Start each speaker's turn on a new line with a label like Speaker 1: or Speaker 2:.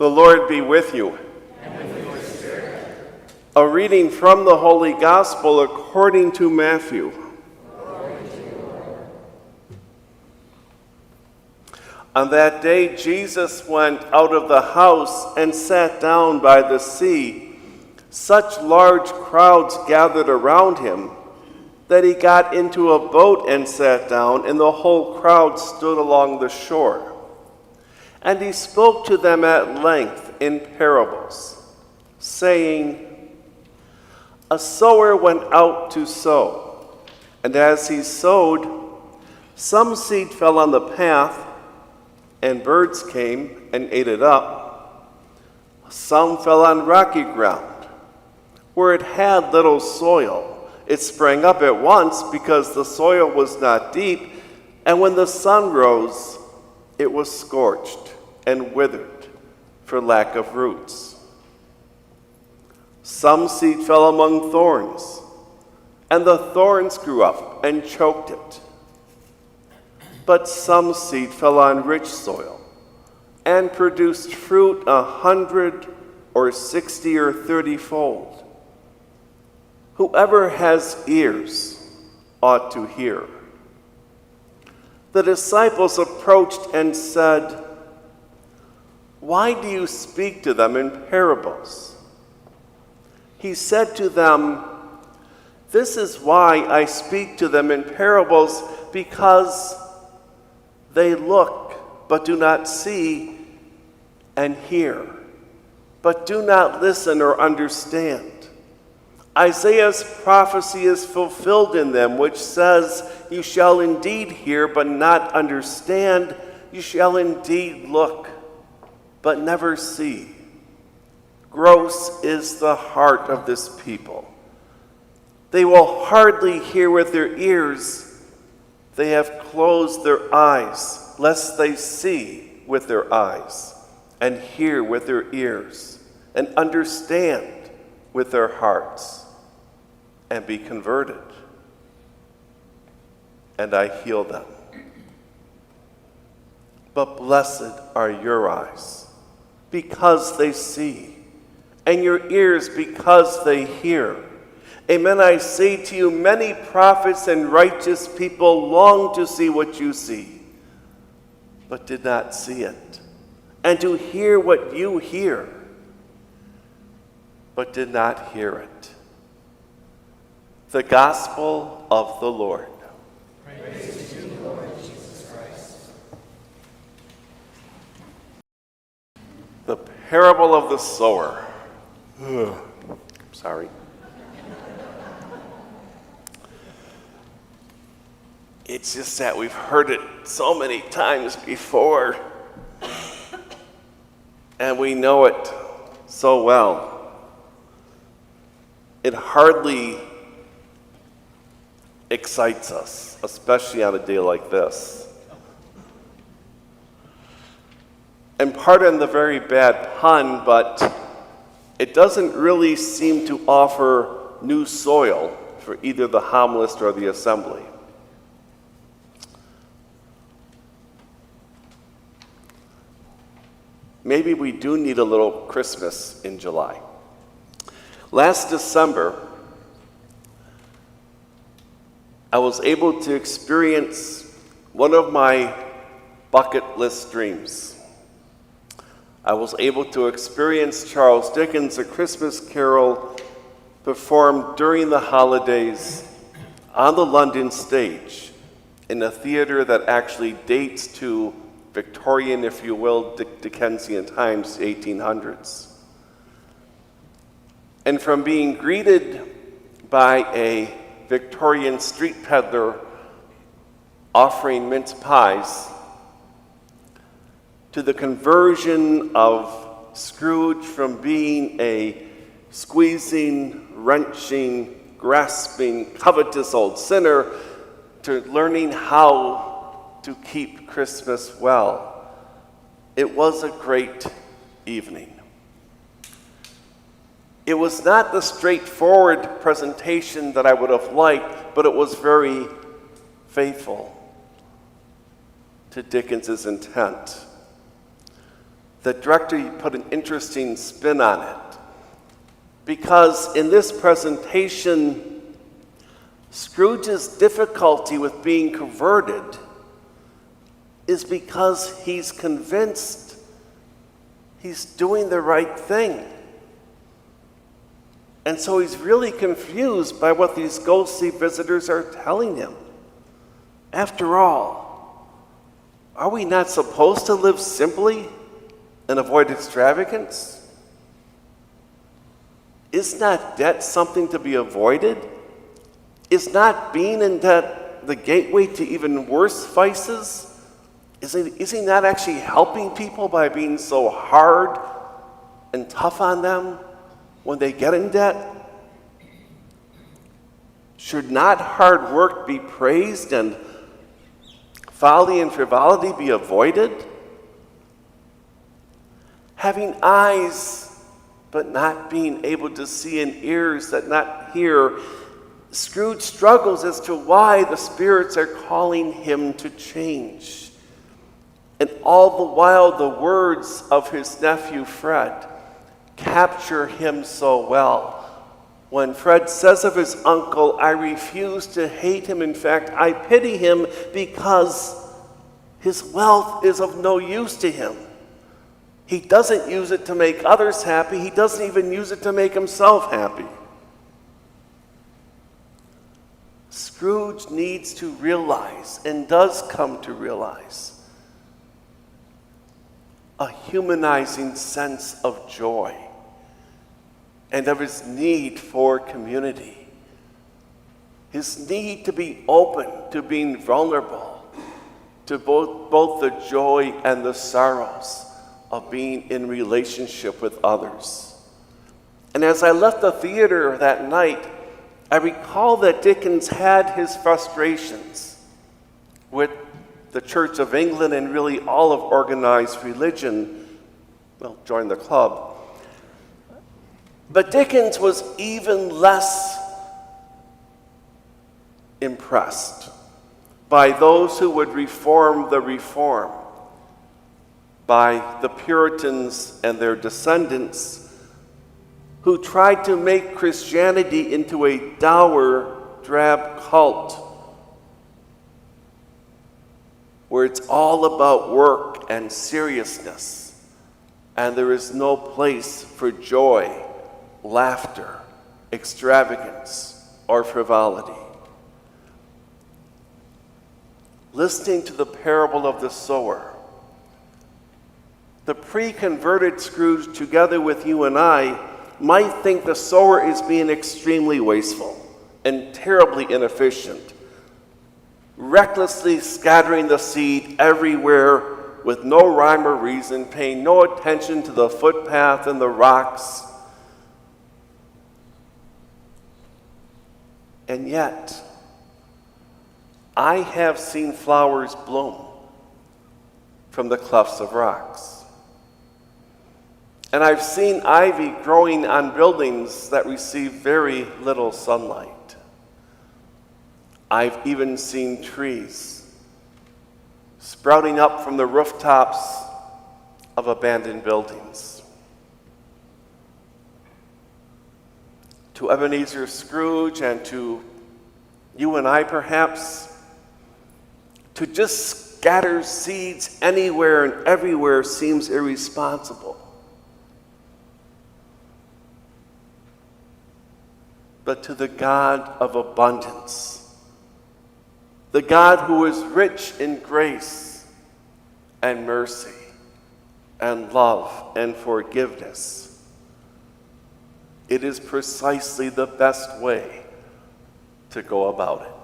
Speaker 1: The Lord be with you.
Speaker 2: And with your spirit.
Speaker 1: A reading from the Holy Gospel according to Matthew.
Speaker 2: Glory to you, Lord.
Speaker 1: On that day, Jesus went out of the house and sat down by the sea. Such large crowds gathered around him that he got into a boat and sat down, and the whole crowd stood along the shore. And he spoke to them at length in parables, saying, A sower went out to sow, and as he sowed, some seed fell on the path, and birds came and ate it up. Some fell on rocky ground, where it had little soil. It sprang up at once because the soil was not deep, and when the sun rose, it was scorched and withered for lack of roots. Some seed fell among thorns, and the thorns grew up and choked it. But some seed fell on rich soil and produced fruit 100 or 60 or 30-fold. Whoever has ears ought to hear. The disciples approached and said, Why do you speak to them in parables? He said to them, This is why I speak to them in parables, because they look but do not see, and hear but do not listen or understand. Isaiah's prophecy is fulfilled in them, which says, You shall indeed hear but not understand. You shall indeed look but never see. Gross is the heart of this people. They will hardly hear with their ears. They have closed their eyes, lest they see with their eyes, and hear with their ears, and understand with their hearts, and be converted, and I heal them. But blessed are your eyes, because they see, and your ears because they hear. Amen, I say to you, many prophets and righteous people long to see what you see, but did not see it, and to hear what you hear, but did not hear it. The Gospel of the Lord.
Speaker 2: Praise to you, Lord Jesus Christ.
Speaker 1: The parable of the sower. Sorry. It's just that we've heard it so many times before, and we know it so well. It hardly excites us, especially on a day like this. And pardon the very bad pun, but it doesn't really seem to offer new soil for either the homilist or the assembly. Maybe we do need a little Christmas in July. Last December, I was able to experience one of my bucket list dreams. I was able to experience Charles Dickens' A Christmas Carol performed during the holidays on the London stage in a theater that actually dates to Victorian, if you will, Dickensian times, 1800s. And from being greeted by a Victorian street peddler offering mince pies to the conversion of Scrooge from being a squeezing, wrenching, grasping, covetous old sinner to learning how to keep Christmas well. It was a great evening. It was not the straightforward presentation that I would have liked, but it was very faithful to Dickens's intent. the director put an interesting spin on it, because in this presentation, Scrooge's difficulty with being converted is because he's convinced he's doing the right thing. And so he's really confused by what these ghostly visitors are telling him. After all, are we not supposed to live simply and avoid extravagance? Is not debt something to be avoided? Is not being in debt the gateway to even worse vices? Is he not actually helping people by being so hard and tough on them when they get in debt? Should not hard work be praised and folly and frivolity be avoided? Having eyes but not being able to see, and ears that not hear, Scrooge struggles as to why the spirits are calling him to change. And all the while, the words of his nephew Fred capture him so well. When Fred says of his uncle, "I refuse to hate him. In fact, I pity him because his wealth is of no use to him. He doesn't use it to make others happy. He doesn't even use it to make himself happy." Scrooge needs to realize, and does come to realize, a humanizing sense of joy and of his need for community. His need to be open to being vulnerable to both the joy and the sorrows of being in relationship with others. And as I left the theater that night, I recall that Dickens had his frustrations with the Church of England and really all of organized religion. Well, join the club. But Dickens was even less impressed by those who would reform the reform, by the Puritans and their descendants who tried to make Christianity into a dour, drab cult where it's all about work and seriousness, and there is no place for joy, laughter, extravagance, or frivolity. Listening to the parable of the sower, the pre-converted Scrooge, together with you and I, might think the sower is being extremely wasteful and terribly inefficient, recklessly scattering the seed everywhere with no rhyme or reason, paying no attention to the footpath and the rocks. And yet, I have seen flowers bloom from the clefts of rocks. And I've seen ivy growing on buildings that receive very little sunlight. I've even seen trees sprouting up from the rooftops of abandoned buildings. To Ebenezer Scrooge and to you and I perhaps, to just scatter seeds anywhere and everywhere seems irresponsible. But to the God of abundance, the God who is rich in grace and mercy and love and forgiveness, it is precisely the best way to go about it.